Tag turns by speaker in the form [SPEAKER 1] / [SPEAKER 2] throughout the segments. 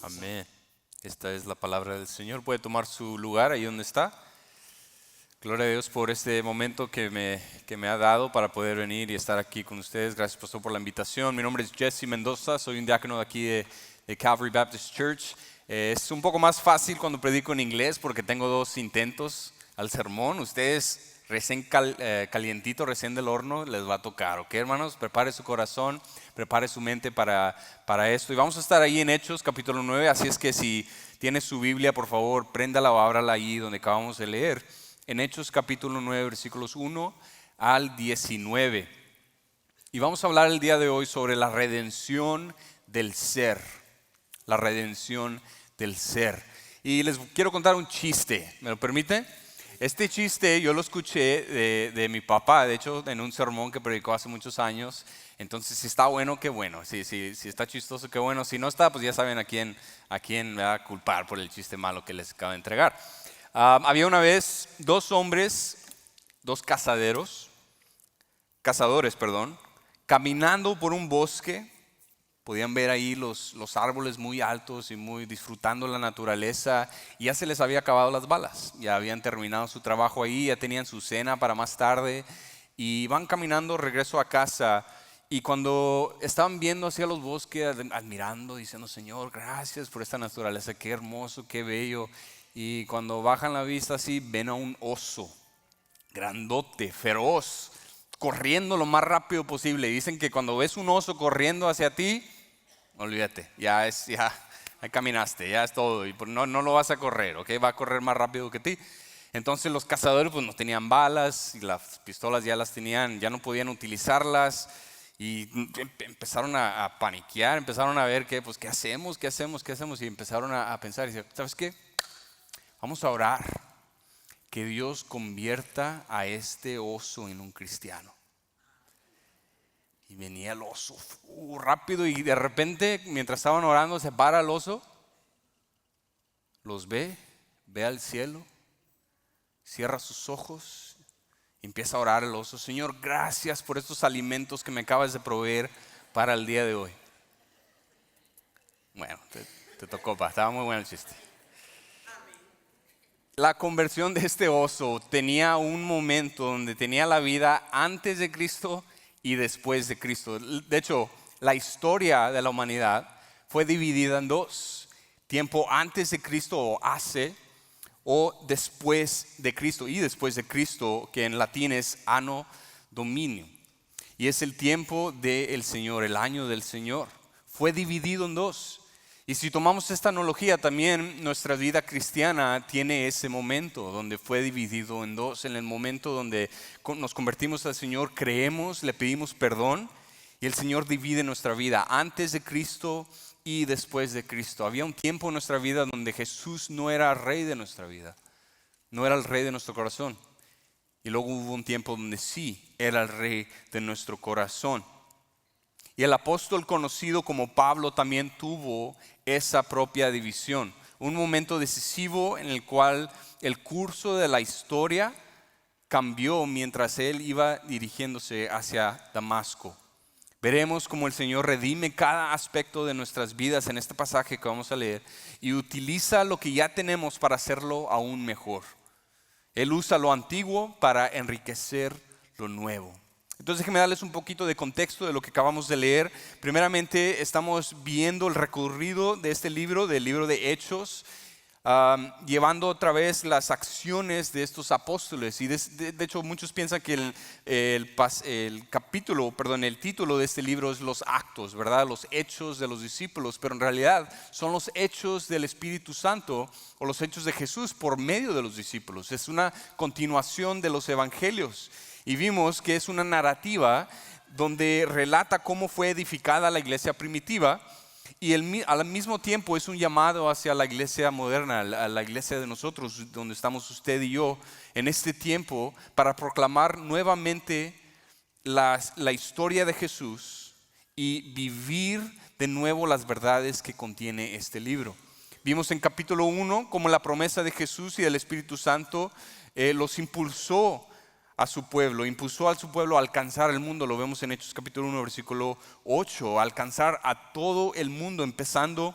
[SPEAKER 1] Amén. Esta es la palabra del Señor. Puede tomar su lugar ahí donde está. Gloria a Dios por este momento que me ha dado para poder venir y estar aquí con ustedes. Gracias, pastor, por la invitación. Mi nombre es Jesse Mendoza, soy un diácono de aquí de Calvary Baptist Church. Es un poco más fácil cuando predico en inglés porque tengo 2 intentos al sermón. Ustedes recién calientito, recién del horno, les va a tocar, ¿ok, hermanos? Prepare su corazón, prepare su mente para esto. Y vamos a estar ahí en Hechos, capítulo 9, así es que si tiene su Biblia, por favor, préndala o ábrala ahí donde acabamos de leer. En Hechos, capítulo 9, versículos 1 al 19. Y vamos a hablar el día de hoy sobre la redención del ser. La redención del ser. Y les quiero contar un chiste, ¿me lo permite? Este chiste yo lo escuché de mi papá, de hecho, en un sermón que predicó hace muchos años. Entonces, si está bueno, qué bueno. Si está chistoso, qué bueno. Si no está, pues ya saben a quién me va a culpar por el chiste malo que les acabo de entregar. Había una vez 2 hombres, 2 cazadores, caminando por un bosque. Podían ver ahí los árboles muy altos y muy disfrutando la naturaleza, y ya se les había acabado las balas, ya habían terminado su trabajo ahí, ya tenían su cena para más tarde y van caminando regreso a casa. Y cuando estaban viendo hacia los bosques, admirando, diciendo: Señor, gracias por esta naturaleza, qué hermoso, qué bello. Y cuando bajan la vista así, ven a un oso, grandote, feroz, corriendo lo más rápido posible. Dicen que cuando ves un oso corriendo hacia ti, olvídate, ya caminaste, ya es todo, y no lo vas a correr, ¿ok? Va a correr más rápido que ti. Entonces los cazadores pues no tenían balas y las pistolas ya las tenían, ya no podían utilizarlas, y empezaron a paniquear, empezaron a ver qué hacemos, y empezaron a pensar, y decir: ¿sabes qué? Vamos a orar que Dios convierta a este oso en un cristiano. Y venía el oso rápido, y de repente, mientras estaban orando, se para el oso, los ve al cielo, cierra sus ojos y empieza a orar el oso: Señor, gracias por estos alimentos que me acabas de proveer para el día de hoy. Bueno, te tocó, estaba muy bueno el chiste. La conversión de este oso tenía un momento donde tenía la vida antes de Cristo y después de Cristo. De hecho, la historia de la humanidad fue dividida en 2: tiempo antes de Cristo, o hace, o después de Cristo, y después de Cristo, que en latín es anno Domini. Y es el tiempo del Señor, el año del Señor. Fue dividido en 2. Y si tomamos esta analogía, también nuestra vida cristiana tiene ese momento donde fue dividido en 2. En el momento donde nos convertimos al Señor, creemos, le pedimos perdón, y el Señor divide nuestra vida antes de Cristo y después de Cristo. Había un tiempo en nuestra vida donde Jesús no era rey de nuestra vida, no era el rey de nuestro corazón. Y luego hubo un tiempo donde sí era el rey de nuestro corazón. Y el apóstol conocido como Pablo también tuvo esa propia división. Un momento decisivo en el cual el curso de la historia cambió mientras él iba dirigiéndose hacia Damasco. Veremos cómo el Señor redime cada aspecto de nuestras vidas en este pasaje que vamos a leer, y utiliza lo que ya tenemos para hacerlo aún mejor. Él usa lo antiguo para enriquecer lo nuevo. Entonces, déjenme darles un poquito de contexto de lo que acabamos de leer. Primeramente, estamos viendo el recorrido de este libro, del libro de Hechos, llevando otra vez las acciones de estos apóstoles. Y de hecho, muchos piensan que el título de este libro es Los Actos, ¿verdad? Los hechos de los discípulos, pero en realidad son los hechos del Espíritu Santo, o los hechos de Jesús por medio de los discípulos. Es una continuación de los evangelios. Y vimos que es una narrativa donde relata cómo fue edificada la iglesia primitiva, y al mismo tiempo es un llamado hacia la iglesia moderna, a la iglesia de nosotros, donde estamos usted y yo en este tiempo, para proclamar nuevamente la historia de Jesús y vivir de nuevo las verdades que contiene este libro. Vimos en capítulo 1 cómo la promesa de Jesús y del Espíritu Santo los impulsó a su pueblo, impulsó a su pueblo a alcanzar el mundo. Lo vemos en Hechos capítulo 1 versículo 8, alcanzar a todo el mundo, empezando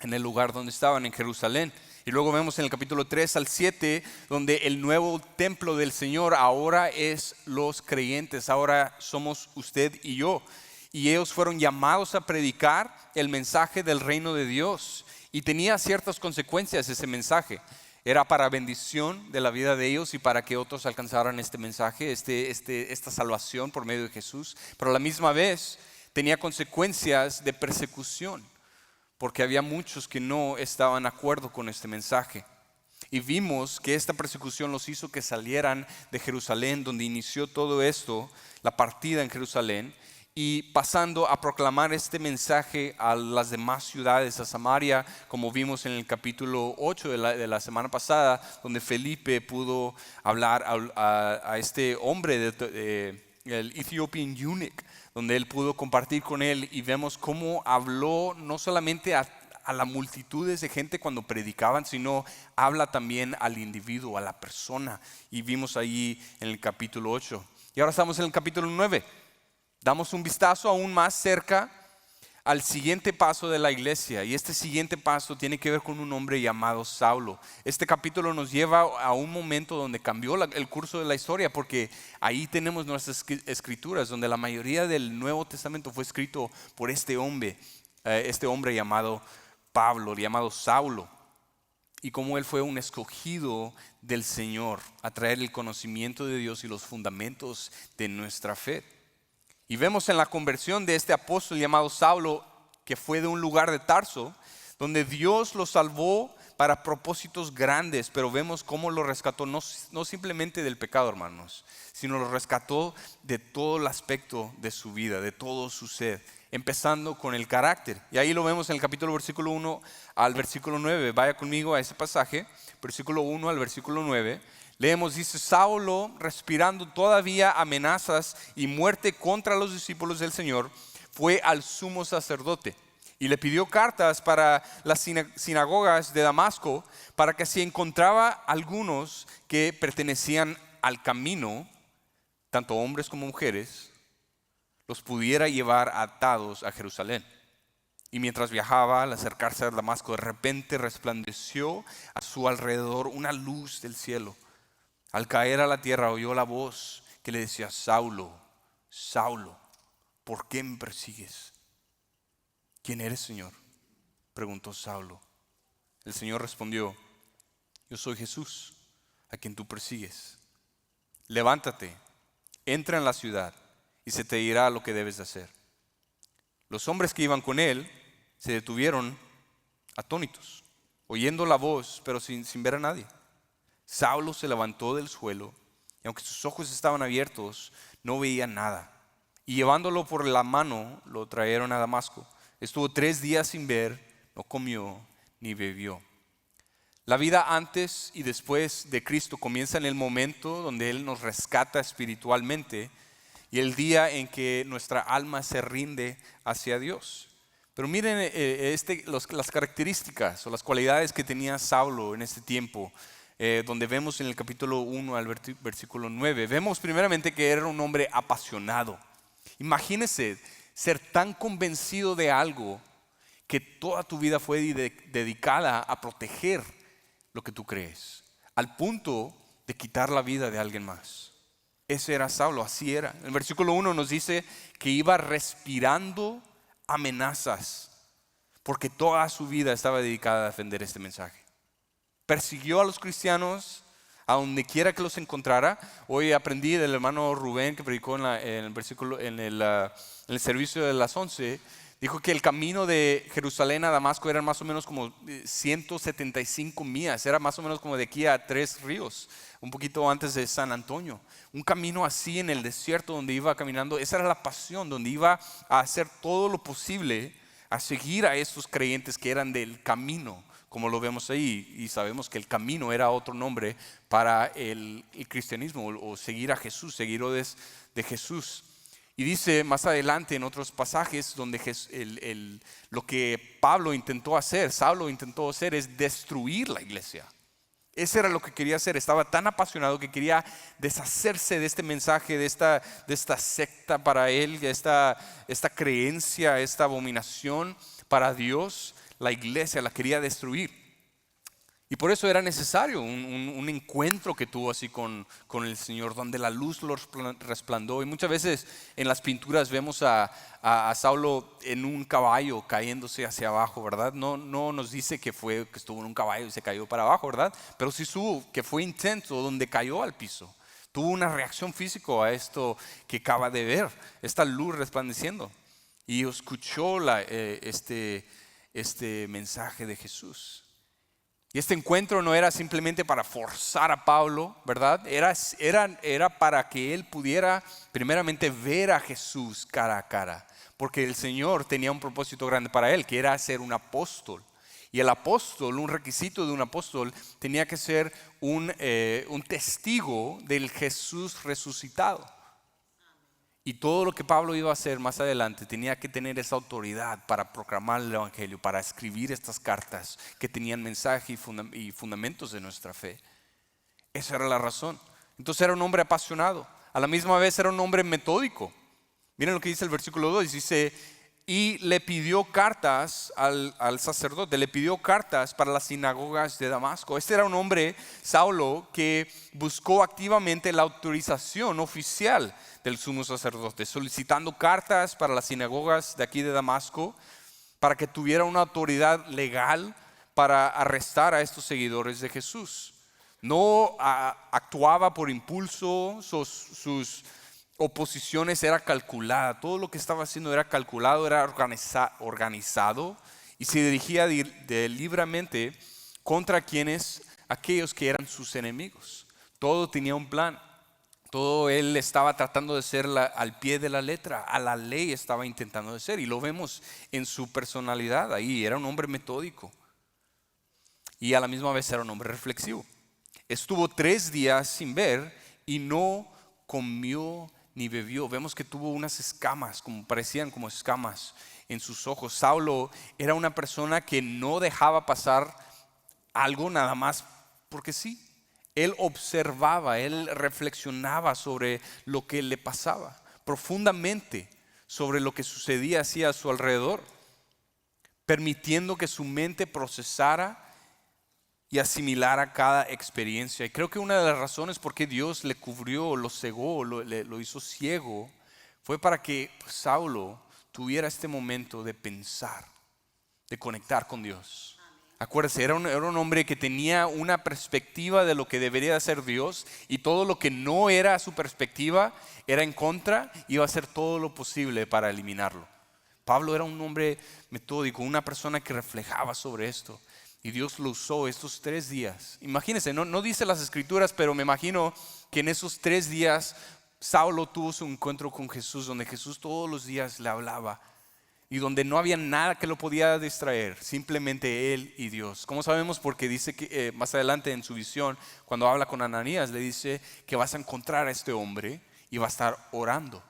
[SPEAKER 1] en el lugar donde estaban, en Jerusalén. Y luego vemos en el capítulo 3 al 7, donde el nuevo templo del Señor ahora es los creyentes, ahora somos usted y yo. Y ellos fueron llamados a predicar el mensaje del reino de Dios. Y tenía ciertas consecuencias ese mensaje. Era para bendición de la vida de ellos y para que otros alcanzaran este mensaje, esta salvación por medio de Jesús. Pero a la misma vez tenía consecuencias de persecución, porque había muchos que no estaban de acuerdo con este mensaje. Y vimos que esta persecución los hizo que salieran de Jerusalén, donde inició todo esto, la partida en Jerusalén, y pasando a proclamar este mensaje a las demás ciudades, a Samaria, como vimos en el capítulo 8 de la semana pasada, donde Felipe pudo hablar a este hombre, el Ethiopian eunuch, donde él pudo compartir con él, y vemos cómo habló no solamente a las multitudes de gente cuando predicaban, sino habla también al individuo, a la persona, y vimos ahí en el capítulo 8. Y ahora estamos en el capítulo 9. Damos un vistazo aún más cerca al siguiente paso de la iglesia, y este siguiente paso tiene que ver con un hombre llamado Saulo. Este capítulo nos lleva a un momento donde cambió el curso de la historia, porque ahí tenemos nuestras escrituras, donde la mayoría del Nuevo Testamento fue escrito por este hombre llamado Pablo, llamado Saulo, y cómo él fue un escogido del Señor a traer el conocimiento de Dios y los fundamentos de nuestra fe. Y vemos en la conversión de este apóstol llamado Saulo, que fue de un lugar de Tarso, donde Dios lo salvó para propósitos grandes, pero vemos cómo lo rescató no simplemente del pecado, hermanos, sino lo rescató de todo el aspecto de su vida, de todo su ser, empezando con el carácter. Y ahí lo vemos en el capítulo versículo 1 al versículo 9. Vaya conmigo a ese pasaje, versículo 1 al versículo 9. Leemos, dice: Saulo, respirando todavía amenazas y muerte contra los discípulos del Señor, fue al sumo sacerdote y le pidió cartas para las sinagogas de Damasco, para que si encontraba algunos que pertenecían al camino, tanto hombres como mujeres, los pudiera llevar atados a Jerusalén. Y mientras viajaba, al acercarse a Damasco, de repente resplandeció a su alrededor una luz del cielo. Al caer a la tierra oyó la voz que le decía: Saulo, Saulo, ¿por qué me persigues? ¿Quién eres, Señor?, preguntó Saulo. El Señor respondió: yo soy Jesús, a quien tú persigues. Levántate, entra en la ciudad y se te dirá lo que debes de hacer. Los hombres que iban con él se detuvieron atónitos, oyendo la voz, pero sin ver a nadie. Saulo se levantó del suelo, y aunque sus ojos estaban abiertos, no veía nada. Y llevándolo por la mano, lo trajeron a Damasco. Estuvo 3 días sin ver, no comió ni bebió. La vida antes y después de Cristo comienza en el momento donde Él nos rescata espiritualmente y el día en que nuestra alma se rinde hacia Dios. Pero miren las características o las cualidades que tenía Saulo en este tiempo. Donde vemos en el capítulo 1 al versículo 9, vemos primeramente que era un hombre apasionado. Imagínese ser tan convencido de algo que toda tu vida fue dedicada a proteger lo que tú crees, al punto de quitar la vida de alguien más. Ese era Saulo, así era. El versículo 1 nos dice que iba respirando amenazas, porque toda su vida estaba dedicada a defender este mensaje. Persiguió a los cristianos a donde quiera que los encontrara. Hoy aprendí del hermano Rubén, que predicó en el servicio de las 11. Dijo que el camino de Jerusalén a Damasco eran más o menos como 175 millas. Era más o menos como de aquí a 3 ríos, un poquito antes de San Antonio. Un camino así en el desierto donde iba caminando. Esa era la pasión, donde iba a hacer todo lo posible a seguir a estos creyentes que eran del camino, como lo vemos ahí, y sabemos que el camino era otro nombre para el cristianismo, o seguir a Jesús, seguidores de Jesús. Y dice más adelante en otros pasajes donde lo que Saulo intentó hacer es destruir la iglesia. Ese era lo que quería hacer. Estaba tan apasionado que quería deshacerse de este mensaje, de esta secta para él, de esta creencia, esta abominación para Dios. la iglesia, la quería destruir. Y por eso era necesario un encuentro que tuvo así con el Señor, donde la luz lo resplandó. Y muchas veces en las pinturas vemos a Saulo en un caballo cayéndose hacia abajo, ¿verdad? No nos dice que estuvo en un caballo y se cayó para abajo, ¿verdad? Pero sí que fue intenso, donde cayó al piso. Tuvo una reacción física a esto que acaba de ver, esta luz resplandeciendo. Y escuchó este mensaje de Jesús. Y este encuentro no era simplemente para forzar a Pablo, ¿verdad? Era para que él pudiera primeramente ver a Jesús cara a cara. Porque el Señor tenía un propósito grande para él, que era ser un apóstol. Y el apóstol, un requisito de un apóstol, tenía que ser un testigo del Jesús resucitado. Y todo lo que Pablo iba a hacer más adelante tenía que tener esa autoridad para proclamar el Evangelio, para escribir estas cartas que tenían mensaje y fundamentos de nuestra fe. Esa era la razón. Entonces era un hombre apasionado. A la misma vez era un hombre metódico. Miren lo que dice el versículo 2. Dice, y le pidió cartas al sacerdote, le pidió cartas para las sinagogas de Damasco. Este era un hombre, Saulo, que buscó activamente la autorización oficial del sumo sacerdote, solicitando cartas para las sinagogas de aquí de Damasco, para que tuviera una autoridad legal para arrestar a estos seguidores de Jesús. No actuaba por impulso, sus oposiciones era calculada, todo lo que estaba haciendo era calculado, era organizado y se dirigía libremente contra aquellos que eran sus enemigos. Todo tenía un plan, todo él estaba tratando de ser al pie de la letra, a la ley estaba intentando de ser, y lo vemos en su personalidad ahí. Era un hombre metódico y a la misma vez era un hombre reflexivo. Estuvo 3 días sin ver y no comió ni bebió. Vemos que tuvo unas escamas, parecían como escamas en sus ojos. Saulo era una persona que no dejaba pasar algo nada más porque sí. Él observaba, él reflexionaba sobre lo que le pasaba, profundamente sobre lo que sucedía así a su alrededor, permitiendo que su mente procesara y asimilara cada experiencia. Y creo que una de las razones por qué Dios le cubrió, lo cegó, lo hizo ciego, fue para que Saulo tuviera este momento de pensar, de conectar con Dios. Acuérdese, era un hombre que tenía una perspectiva de lo que debería ser Dios, y todo lo que no era su perspectiva, era en contra, iba a hacer todo lo posible para eliminarlo. Pablo era un hombre metódico, una persona que reflejaba sobre esto. Y Dios lo usó estos 3 días. Imagínense, no dice las escrituras, pero me imagino que en esos 3 días Saulo tuvo su encuentro con Jesús, donde Jesús todos los días le hablaba y donde no había nada que lo podía distraer, simplemente él y Dios. ¿Cómo sabemos? Porque dice que más adelante en su visión, cuando habla con Ananías, le dice que vas a encontrar a este hombre y va a estar orando.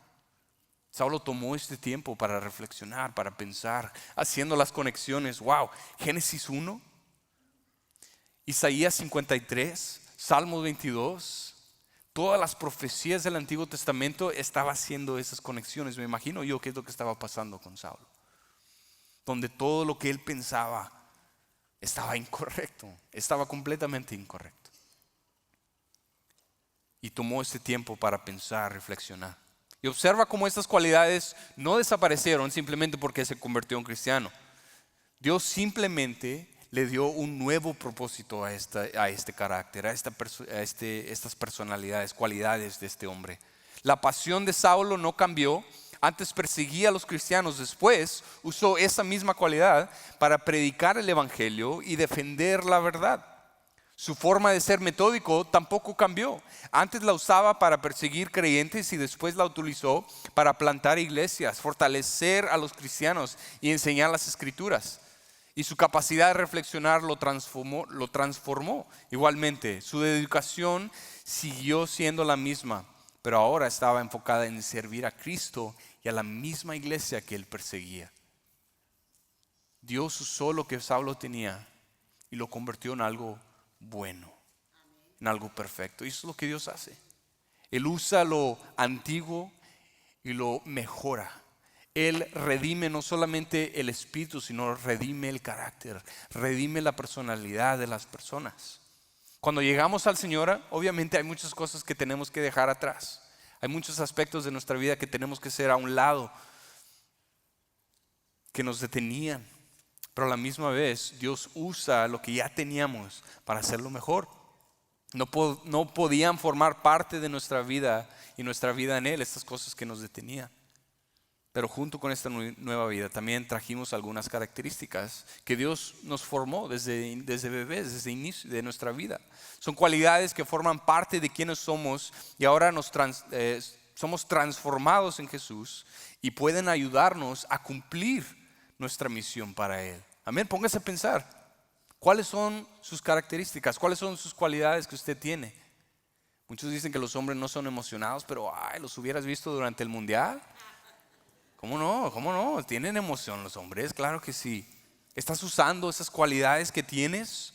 [SPEAKER 1] Saulo tomó este tiempo para reflexionar, para pensar, haciendo las conexiones. Wow, Génesis 1, Isaías 53, Salmos 22, todas las profecías del Antiguo Testamento estaba haciendo esas conexiones. Me imagino yo qué es lo que estaba pasando con Saulo, donde todo lo que él pensaba estaba incorrecto, estaba completamente incorrecto. Y tomó este tiempo para pensar, reflexionar. Y observa cómo estas cualidades no desaparecieron simplemente porque se convirtió en cristiano. Dios simplemente le dio un nuevo propósito a este carácter, a estas personalidades, cualidades de este hombre. La pasión de Saulo no cambió. Antes perseguía a los cristianos, después usó esa misma cualidad para predicar el evangelio y defender la verdad. Su forma de ser metódico tampoco cambió. Antes la usaba para perseguir creyentes y después la utilizó para plantar iglesias, fortalecer a los cristianos y enseñar las escrituras. Y su capacidad de reflexionar lo transformó igualmente. Su dedicación siguió siendo la misma, pero ahora estaba enfocada en servir a Cristo y a la misma iglesia que él perseguía. Dios usó lo que Saulo tenía y lo convirtió en algo bueno, en algo perfecto. Y eso es lo que Dios hace. Él usa lo antiguo y lo mejora. Él redime no solamente el espíritu, sino redime el carácter, redime la personalidad de las personas. Cuando llegamos al Señor, obviamente hay muchas cosas que tenemos que dejar atrás. Hay muchos aspectos de nuestra vida que tenemos que hacer a un lado, que nos detenían. Pero a la misma vez, Dios usa lo que ya teníamos para hacerlo mejor. No podían formar parte de nuestra vida y nuestra vida en Él, estas cosas que nos detenían. Pero junto con esta nueva vida también trajimos algunas características que Dios nos formó desde bebés, desde el inicio de nuestra vida. Son cualidades que forman parte de quienes somos y ahora somos transformados en Jesús y pueden ayudarnos a cumplir nuestra misión para Él. Amén, póngase a pensar. ¿Cuáles son sus características? ¿Cuáles son sus cualidades que usted tiene? Muchos dicen que los hombres no son emocionados, pero los hubieras visto durante el mundial. ¿Cómo no? ¿Cómo no? ¿Tienen emoción los hombres? Claro que sí. ¿Estás usando esas cualidades que tienes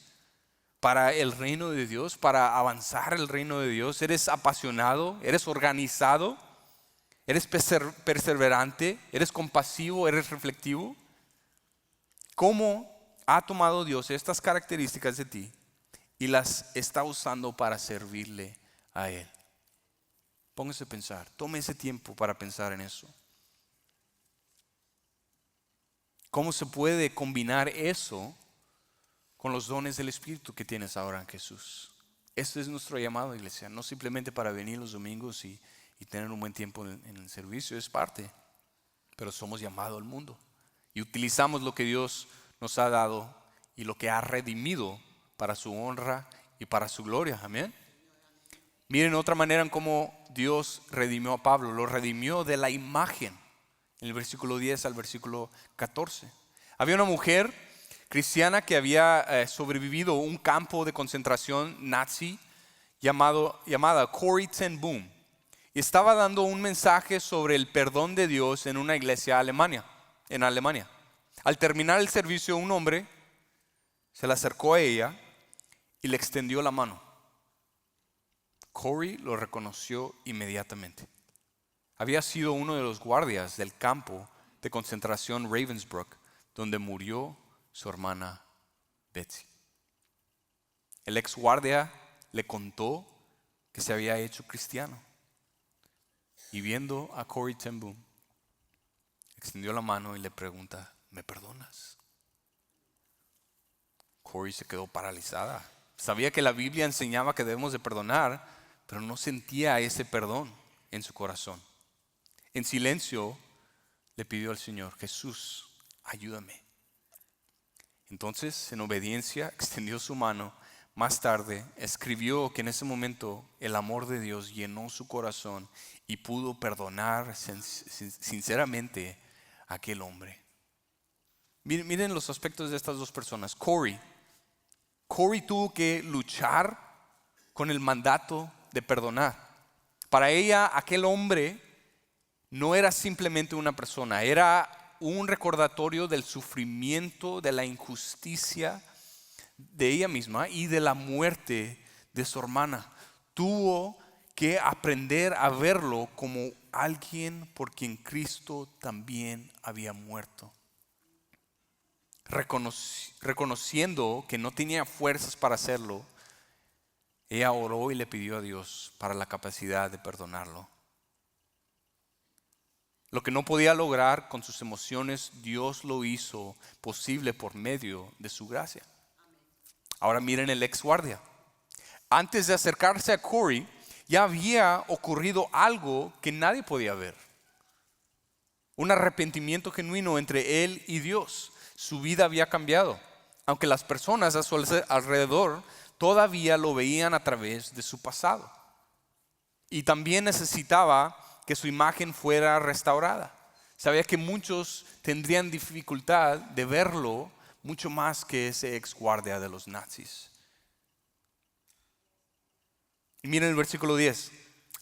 [SPEAKER 1] para el reino de Dios, para avanzar el reino de Dios? ¿Eres apasionado? ¿Eres organizado? ¿Eres perseverante? ¿Eres compasivo? ¿Eres reflectivo? ¿Cómo ha tomado Dios estas características de ti y las está usando para servirle a Él? Póngase a pensar. Tome ese tiempo para pensar en eso. ¿Cómo se puede combinar eso con los dones del Espíritu que tienes ahora en Jesús? Este es nuestro llamado, iglesia. No simplemente para venir los domingos y tener un buen tiempo en el servicio, es parte. Pero somos llamados al mundo. Y utilizamos lo que Dios nos ha dado y lo que ha redimido para su honra y para su gloria. Amén. Miren otra manera en cómo Dios redimió a Pablo. Lo redimió de la imagen. En el versículo 10 al versículo 14. Había una mujer cristiana que había sobrevivido a un campo de concentración nazi llamada Corrie ten Boom. Y estaba dando un mensaje sobre el perdón de Dios en una iglesia en Alemania. Al terminar el servicio, un hombre se le acercó a ella y le extendió la mano. Corrie lo reconoció inmediatamente. Había sido uno de los guardias del campo de concentración Ravensbrück, donde murió su hermana Betsy. El ex guardia le contó que se había hecho cristiano. Y viendo a Corrie ten Boom, extendió la mano y le pregunta: ¿me perdonas? Corrie se quedó paralizada. Sabía que la Biblia enseñaba que debemos de perdonar, pero no sentía ese perdón en su corazón. En silencio le pidió al Señor: Jesús, ayúdame. Entonces, en obediencia, extendió su mano. Más tarde, escribió que en ese momento el amor de Dios llenó su corazón y pudo perdonar sinceramente a aquel hombre. Miren los aspectos de estas dos personas. Corrie tuvo que luchar con el mandato de perdonar. Para ella, aquel hombre no era simplemente una persona, era un recordatorio del sufrimiento, de la injusticia de ella misma y de la muerte de su hermana. Tuvo que aprender a verlo como alguien por quien Cristo también había muerto. Reconociendo que no tenía fuerzas para hacerlo, ella oró y le pidió a Dios para la capacidad de perdonarlo. Lo que no podía lograr con sus emociones, Dios lo hizo posible por medio de su gracia. Ahora miren el ex guardia. Antes de acercarse a Corrie, ya había ocurrido algo que nadie podía ver. Un arrepentimiento genuino entre él y Dios. Su vida había cambiado, aunque las personas a su alrededor todavía lo veían a través de su pasado. Y también necesitaba que su imagen fuera restaurada. Sabía que muchos tendrían dificultad de verlo mucho más que ese ex guardia de los nazis. Y miren el versículo 10.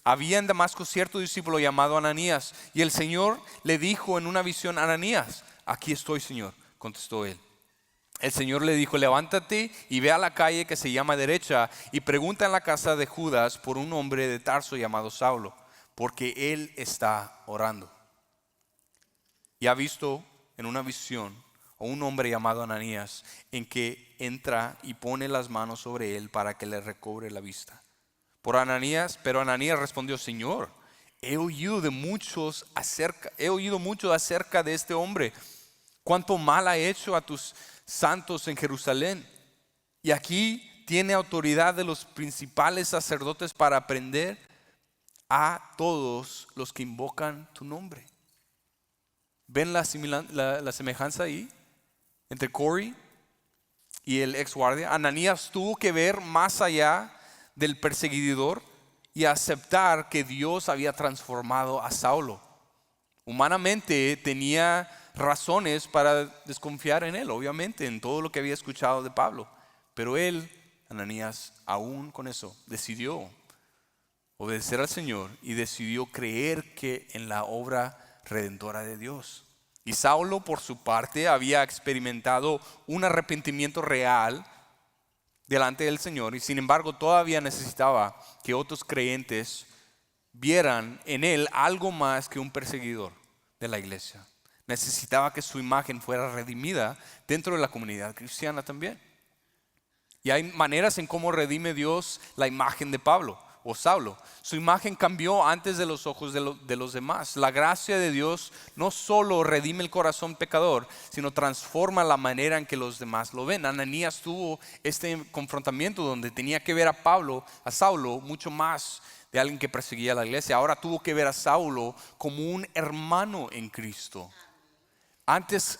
[SPEAKER 1] Había en Damasco cierto discípulo llamado Ananías, y el Señor le dijo en una visión: Ananías. Aquí estoy, Señor, contestó él. El Señor le dijo: levántate y ve a la calle que se llama Derecha y pregunta en la casa de Judas por un hombre de Tarso llamado Saulo, porque él está orando. y ha visto en una visión a un hombre llamado Ananías, en que entra y pone las manos sobre él para que le recobre la vista. Pero Ananías respondió: Señor, he oído mucho acerca de este hombre, cuánto mal ha hecho a tus santos en Jerusalén, y aquí tiene autoridad de los principales sacerdotes para prender a todos los que invocan tu nombre. ¿Ven la semejanza ahí entre Corey y el ex guardia? Ananías tuvo que ver más allá del perseguidor y aceptar que Dios había transformado a Saulo. Humanamente tenía razones para desconfiar en él, obviamente, en todo lo que había escuchado de Pablo. Pero él, Ananías, aún con eso, decidió obedecer al Señor y decidió creer que en la obra redentora de Dios. Y Saulo, por su parte, había experimentado un arrepentimiento real delante del Señor, y sin embargo todavía necesitaba que otros creyentes vieran en él algo más que un perseguidor de la iglesia. Necesitaba que su imagen fuera redimida dentro de la comunidad cristiana también. Y hay maneras en cómo redime Dios la imagen de Pablo o Saulo. Su imagen cambió antes de los ojos de los demás. La gracia de Dios no solo redime el corazón pecador, sino transforma la manera en que los demás lo ven. Ananías tuvo este confrontamiento donde tenía que ver a Saulo mucho más de alguien que perseguía a la iglesia. Ahora tuvo que ver a Saulo como un hermano en Cristo. Antes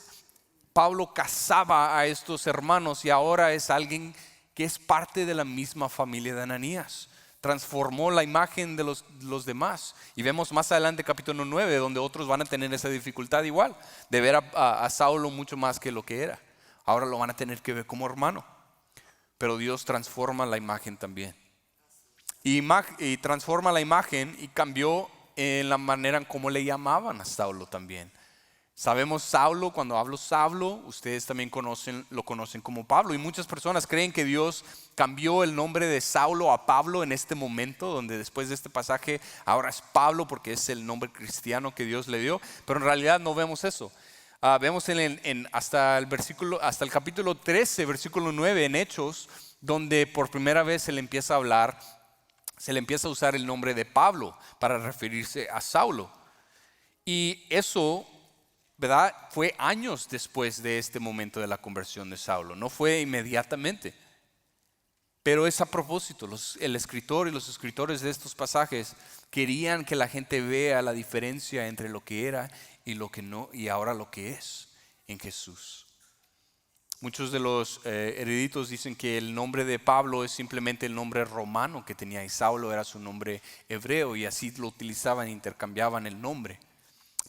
[SPEAKER 1] Pablo cazaba a estos hermanos y ahora es alguien que es parte de la misma familia de Ananías. Transformó la imagen de los demás. Y vemos más adelante capítulo 9 donde otros van a tener esa dificultad igual, de ver a Saulo mucho más que lo que era. Ahora lo van a tener que ver como hermano. Pero Dios transforma la imagen también. Y transforma la imagen y cambió en la manera en cómo le llamaban a Saulo también. Sabemos Saulo, cuando hablo Saulo, ustedes también lo conocen como Pablo. Y muchas personas creen que Dios cambió el nombre de Saulo a Pablo en este momento, donde después de este pasaje ahora es Pablo porque es el nombre cristiano que Dios le dio. Pero en realidad no vemos eso. Vemos hasta el capítulo 13, versículo 9 en Hechos, donde por primera vez se le empieza a usar el nombre de Pablo para referirse a Saulo. Y eso, ¿verdad?, fue años después de este momento de la conversión de Saulo. No fue inmediatamente. Pero es a propósito. El escritor y los escritores de estos pasajes querían que la gente vea la diferencia entre lo que era y lo que no, y ahora lo que es en Jesús. Muchos de los eruditos dicen que el nombre de Pablo es simplemente el nombre romano que tenía, y Saulo era su nombre hebreo, y así lo utilizaban e intercambiaban el nombre.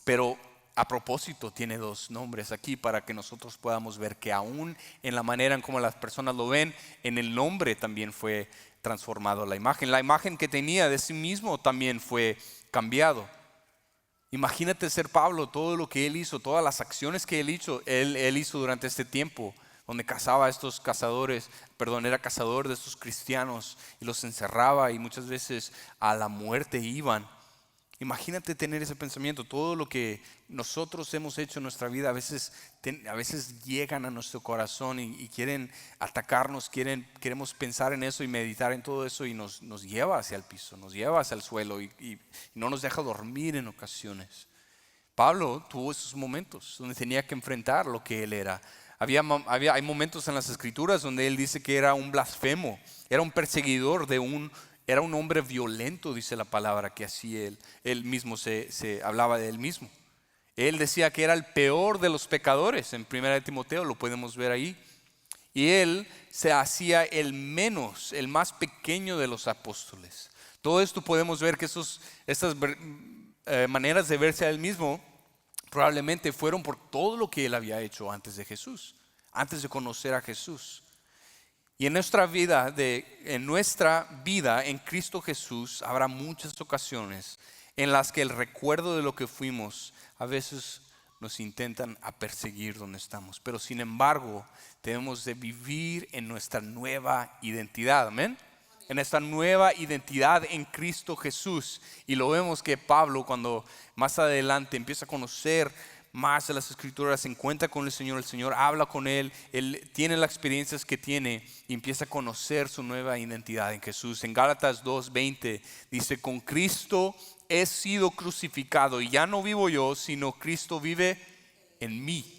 [SPEAKER 1] Pero a propósito tiene dos nombres aquí para que nosotros podamos ver que aún en la manera en cómo las personas lo ven, en el nombre también fue transformado la imagen. La imagen que tenía de sí mismo también fue cambiado. Imagínate ser Pablo, todo lo que él hizo, todas las acciones que él hizo durante este tiempo, donde cazaba a estos era cazador de estos cristianos y los encerraba, y muchas veces a la muerte iban. Imagínate tener ese pensamiento. Todo lo que nosotros hemos hecho en nuestra vida a veces llegan a nuestro corazón y quieren atacarnos, queremos pensar en eso y meditar en todo eso, y nos lleva hacia el piso, nos lleva hacia el suelo y no nos deja dormir en ocasiones. Pablo tuvo esos momentos donde tenía que enfrentar lo que él era. Hay momentos en las escrituras donde él dice que era un blasfemo, era un perseguidor era un hombre violento, dice la palabra, que así él mismo se hablaba de él mismo. Él decía que era el peor de los pecadores. En 1 Timoteo lo podemos ver ahí. Y él se hacía el más pequeño de los apóstoles. Todo esto podemos ver que estas maneras de verse a él mismo probablemente fueron por todo lo que él había hecho antes de Jesús, antes de conocer a Jesús. Y en nuestra vida en Cristo Jesús habrá muchas ocasiones en las que el recuerdo de lo que fuimos a veces nos intentan a perseguir donde estamos. Pero sin embargo, debemos de vivir en nuestra nueva identidad. Amén. En esta nueva identidad en Cristo Jesús. Y lo vemos que Pablo, cuando más adelante empieza a conocer más de las Escrituras, se encuentra con el Señor habla con él tiene las experiencias que tiene y empieza a conocer su nueva identidad en Jesús. En Gálatas 2:20 dice: con Cristo he sido crucificado y ya no vivo yo, sino Cristo vive en mí.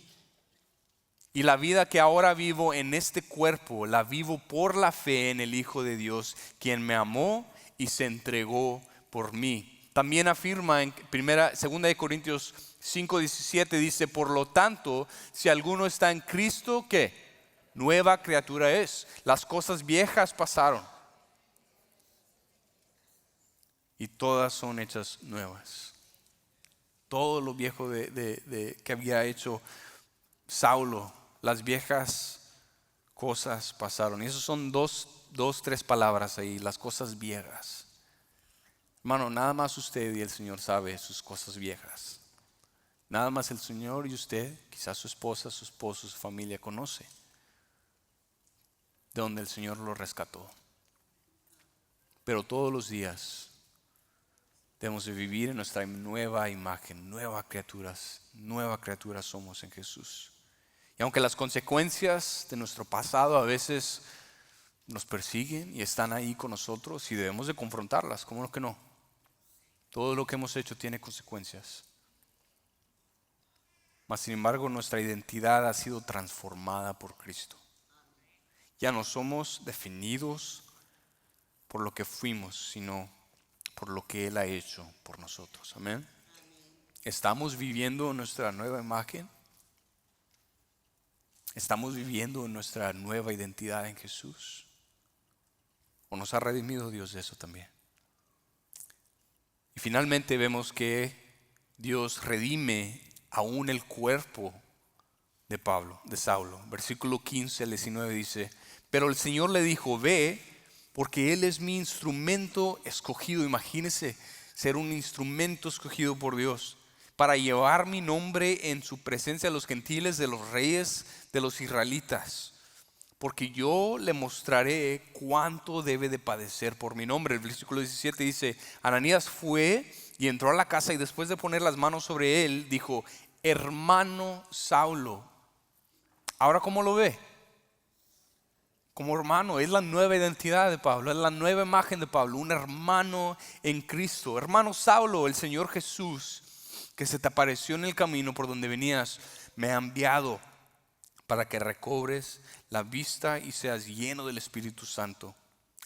[SPEAKER 1] Y la vida que ahora vivo en este cuerpo, la vivo por la fe en el Hijo de Dios, quien me amó y se entregó por mí. También afirma en 2 Corintios 5:17, dice: por lo tanto, si alguno está en Cristo, ¿qué? Nueva criatura es. Las cosas viejas pasaron y todas son hechas nuevas. Todo lo viejo que había hecho Saulo, las viejas cosas pasaron. Y eso son tres palabras ahí, las cosas viejas. Hermano, nada más usted y el Señor sabe sus cosas viejas. Nada más el Señor y usted, quizás su esposa, su esposo, su familia, conoce de donde el Señor lo rescató. Pero todos los días debemos de vivir en nuestra nueva imagen, nueva criatura somos en Jesús. Y aunque las consecuencias de nuestro pasado a veces nos persiguen y están ahí con nosotros y debemos de confrontarlas, ¿cómo que no? Todo lo que hemos hecho tiene consecuencias. Mas sin embargo, nuestra identidad ha sido transformada por Cristo. Ya no somos definidos por lo que fuimos, sino por lo que Él ha hecho por nosotros. Amén. ¿Estamos viviendo nuestra nueva imagen? ¿Estamos viviendo nuestra nueva identidad en Jesús? ¿O nos ha redimido Dios de eso también? Y finalmente vemos que Dios redime aún el cuerpo de Saulo. Versículo 15 al 19 dice: pero el Señor le dijo: ve, porque Él es mi instrumento escogido. Imagínese ser un instrumento escogido por Dios para llevar mi nombre en su presencia a los gentiles, de los reyes de los israelitas, porque yo le mostraré cuánto debe de padecer por mi nombre. El versículo 17 dice: Ananías fue y entró a la casa, y después de poner las manos sobre él, dijo: hermano Saulo. Ahora, ¿cómo lo ve? Como hermano. Es la nueva identidad de Pablo, es la nueva imagen de Pablo, un hermano en Cristo. Hermano Saulo, el Señor Jesús, que se te apareció en el camino por donde venías, me ha enviado para que recobres la vista y seas lleno del Espíritu Santo.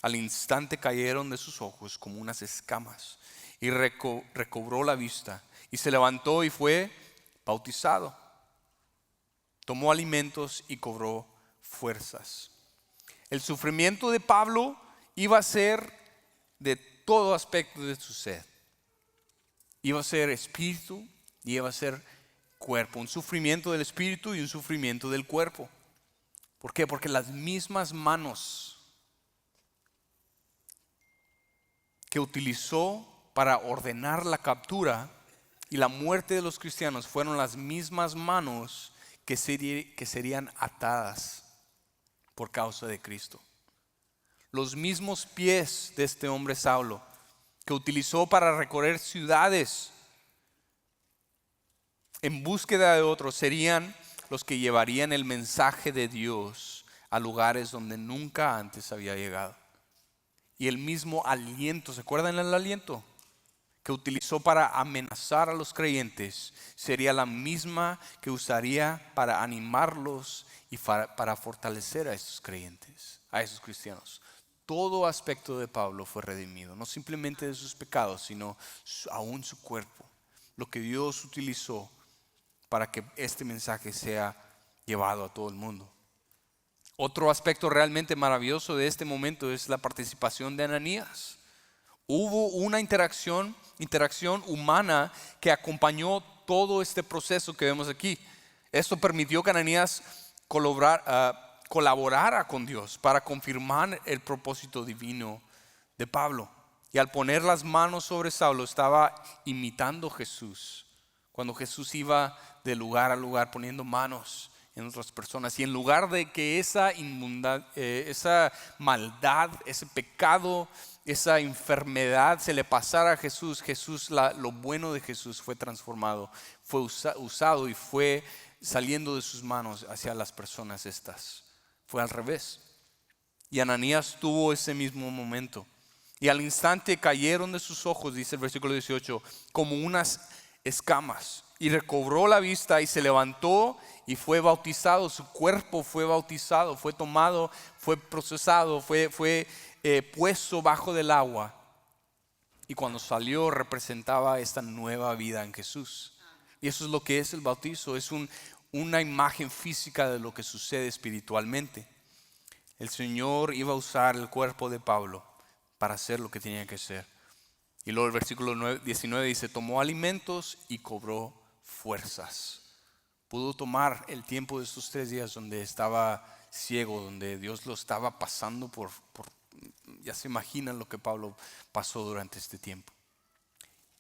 [SPEAKER 1] Al instante cayeron de sus ojos como unas escamas, y recobró la vista, y se levantó y fue bautizado. Tomó alimentos y cobró fuerzas. El sufrimiento de Pablo iba a ser de todo aspecto de su ser. Iba a ser espíritu y iba a ser cuerpo. Un sufrimiento del espíritu y un sufrimiento del cuerpo. ¿Por qué? Porque las mismas manos que utilizó para ordenar la captura y la muerte de los cristianos fueron las mismas manos que serían atadas por causa de Cristo. Los mismos pies de este hombre Saulo, que utilizó para recorrer ciudades en búsqueda de otros, serían los que llevarían el mensaje de Dios a lugares donde nunca antes había llegado. Y el mismo aliento, ¿se acuerdan el aliento? Que utilizó para amenazar a los creyentes, sería la misma que usaría para animarlos y para fortalecer a esos creyentes, a esos cristianos. Todo aspecto de Pablo fue redimido, no simplemente de sus pecados, sino aún su cuerpo. Lo que Dios utilizó para que este mensaje sea llevado a todo el mundo. Otro aspecto realmente maravilloso de este momento es la participación de Ananías. Hubo una interacción humana que acompañó todo este proceso que vemos aquí. Esto permitió que Ananías colaborara con Dios para confirmar el propósito divino de Pablo. Y al poner las manos sobre Saulo, estaba imitando a Jesús. Cuando Jesús iba de lugar a lugar poniendo manos en otras personas. Y en lugar de que esa maldad, ese pecado, esa enfermedad se le pasara a Jesús, lo bueno de Jesús fue transformado, fue usado y fue saliendo de sus manos hacia las personas estas. Fue al revés. Y Ananías tuvo ese mismo momento. Y al instante cayeron de sus ojos, dice el versículo 18, como unas escamas. Y recobró la vista y se levantó y fue bautizado. Su cuerpo fue bautizado, fue tomado, fue procesado, fue puesto bajo del agua. Y cuando salió representaba esta nueva vida en Jesús. Y eso es lo que es el bautizo. Es una imagen física de lo que sucede espiritualmente. El Señor iba a usar el cuerpo de Pablo para hacer lo que tenía que hacer. Y luego el versículo 19 dice, tomó alimentos y cobró fuerzas. Pudo tomar el tiempo de estos 3 días donde estaba ciego, donde Dios lo estaba pasando por ya se imaginan lo que Pablo pasó durante este tiempo.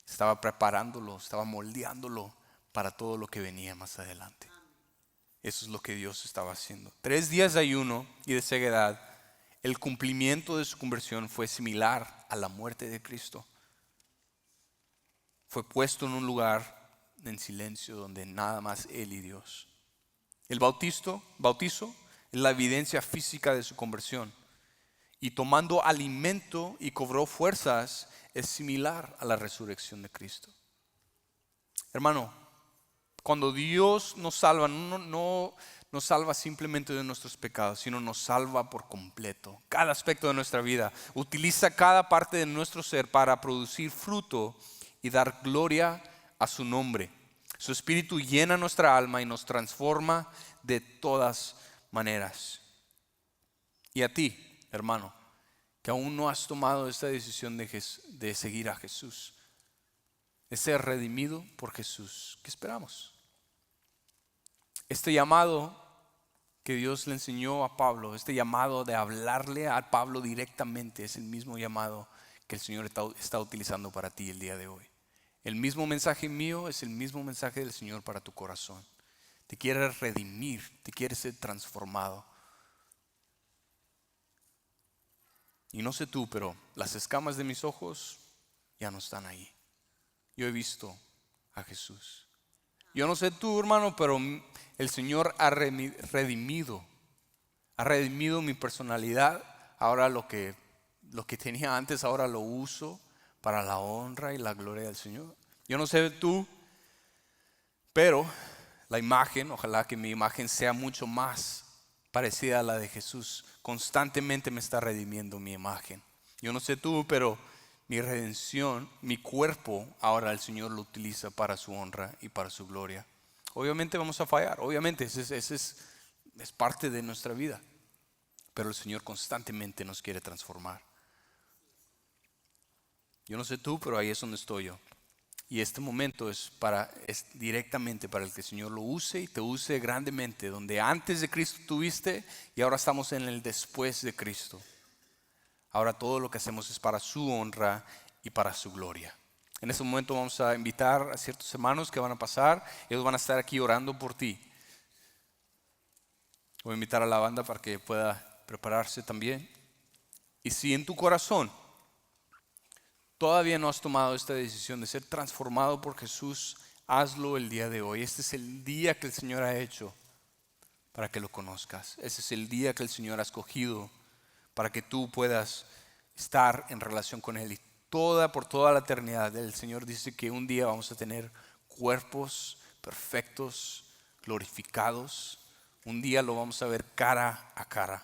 [SPEAKER 1] Estaba preparándolo, estaba moldeándolo para todo lo que venía más adelante. Eso es lo que Dios estaba haciendo. 3 días de ayuno y de ceguedad. El cumplimiento de su conversión fue similar a la muerte de Cristo. Fue puesto en un lugar en silencio donde nada más Él y Dios. El bautizo es la evidencia física de su conversión. Y tomando alimento y cobró fuerzas es similar a la resurrección de Cristo. Hermano, cuando Dios nos salva, no nos salva simplemente de nuestros pecados, sino nos salva por completo. Cada aspecto de nuestra vida. Utiliza cada parte de nuestro ser para producir fruto y dar gloria a su nombre. Su Espíritu llena nuestra alma y nos transforma de todas maneras. Y a ti, hermano, que aún no has tomado esta decisión de seguir a Jesús, de ser redimido por Jesús, ¿qué esperamos? Este llamado que Dios le enseñó a Pablo, este llamado de hablarle a Pablo directamente, es el mismo llamado que el Señor está utilizando para ti el día de hoy. El mismo mensaje mío es el mismo mensaje del Señor para tu corazón. Te quiere redimir, te quiere ser transformado. Y no sé tú, pero las escamas de mis ojos ya no están ahí. Yo he visto a Jesús. Yo no sé tú, hermano, pero el Señor ha redimido mi personalidad. Ahora lo que tenía antes, ahora lo uso para la honra y la gloria del Señor. Yo no sé tú, pero la imagen, ojalá que mi imagen sea mucho más parecida a la de Jesús. Constantemente me está redimiendo mi imagen. Yo no sé tú, pero mi redención, mi cuerpo, ahora el Señor lo utiliza para su honra y para su gloria. Obviamente vamos a fallar, obviamente ese es parte de nuestra vida. Pero el Señor constantemente nos quiere transformar. Yo no sé tú, pero ahí es donde estoy yo. Y este momento es directamente para el que el Señor lo use y te use grandemente. Donde antes de Cristo tuviste y ahora estamos en el después de Cristo. Ahora todo lo que hacemos es para su honra y para su gloria. En este momento vamos a invitar a ciertos hermanos que van a pasar. Ellos van a estar aquí orando por ti. Voy a invitar a la banda para que pueda prepararse también. Y si en tu corazón todavía no has tomado esta decisión de ser transformado por Jesús, hazlo el día de hoy. Este es el día que el Señor ha hecho para que lo conozcas. Este es el día que el Señor ha escogido para que tú puedas estar en relación con Él. Y por toda la eternidad, el Señor dice que un día vamos a tener cuerpos perfectos, glorificados. Un día lo vamos a ver cara a cara.